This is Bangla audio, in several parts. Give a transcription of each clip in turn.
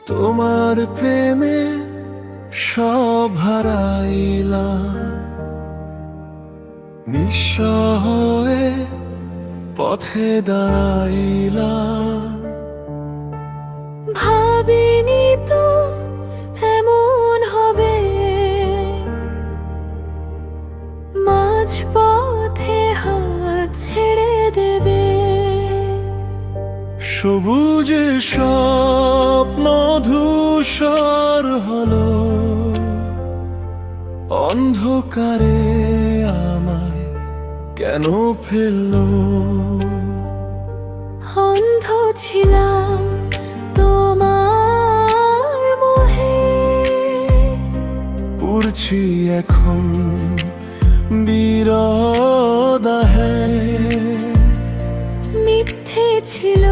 তোমার প্রেমে সব হারাইলাম, নিঃস্ব হয়ে পথে দাঁড়াইলাম। ভাবিনি তো এমন হবে, মাঝ পথে হাত ছেড়ে দেবে। সবুজে স্বপ্ন ধূসর হলো, অন্ধকারে আমায় কেন ফেললো? অন্ধ ছিলাম তোমার মোহে, উড়ছি এখন বিরদাহে। মিথ্যে ছিল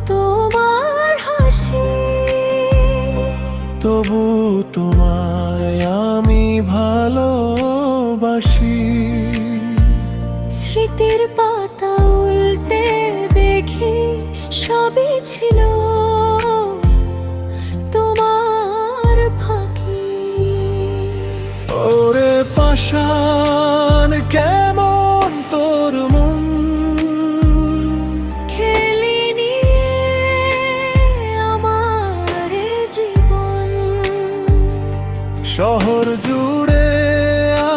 তোমার হাসি, তবু তোমায় আমি ভালোবাসি। স্মৃতির পাতা উল্টে দেখি সবই ছিল তোমার ফাঁকি। ওরে পাষাণ কেমন তোর মন, খেলি নিয়ে আমার জীবন। শহর জুড়ে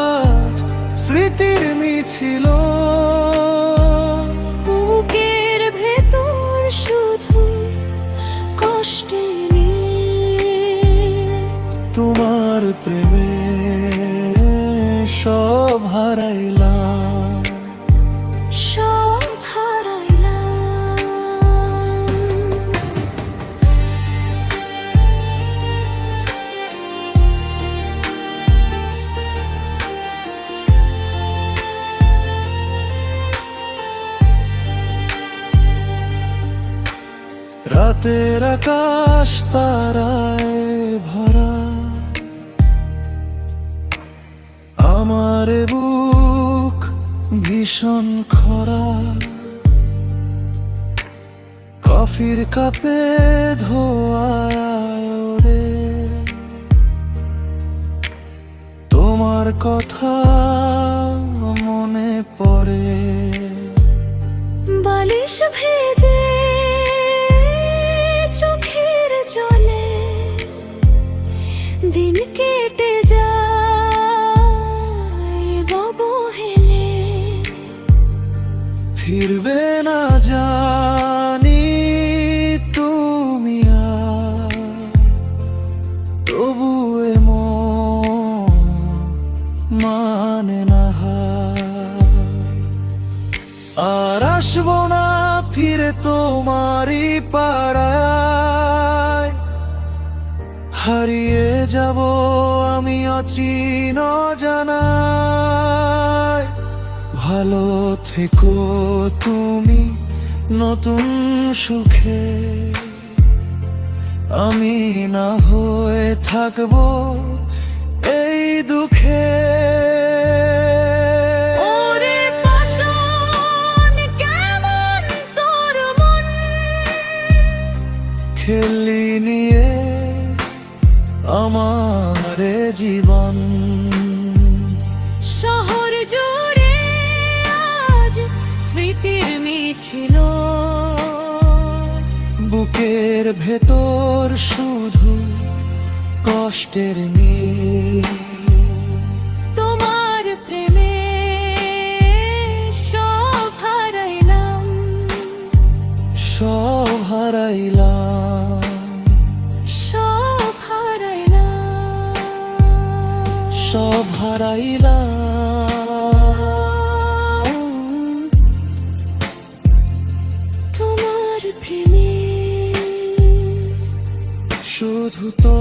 আজ স্মৃতির মিছিল, বুকের ভেতর শুধু কষ্টে নীল। তোমার প্রেমে সব হারাইলাম। সব হারাইলাম। রাতের আকাশ তারায় ভরা, আমার বুক ভীষণ খরা। কফির কাপে ধোয়ায় রে তোমার কথা মনে পড়ে। বালিশ ভেজে চোখের জলে দিন কেটে যায় অবহেলে। ফিরবে না জানি তুমি আর, তবু এমন মানে না হার। আর আসবো না ফিরে তোমারই পাড়ায়, হারিয়ে যাব আমি অচিন জানায়। ভালো থেকো তুমি নতুন সুখে, আমি না হয়ে থাকবো এই দুঃখে। ওরে পাষাণ কেমন তোর মন, খেলি নিয়ে আমার জীবন। শহর জুড়ে আজ স্মৃতির মিছিল, বুকের ভেতর শুধু কষ্টের নীল। তোমার প্রেমে সব হারাইলাম। সব হারাইলাম। সব হারাইলাম। সব হারাইলাম। তোমার প্রেমে শুধু তো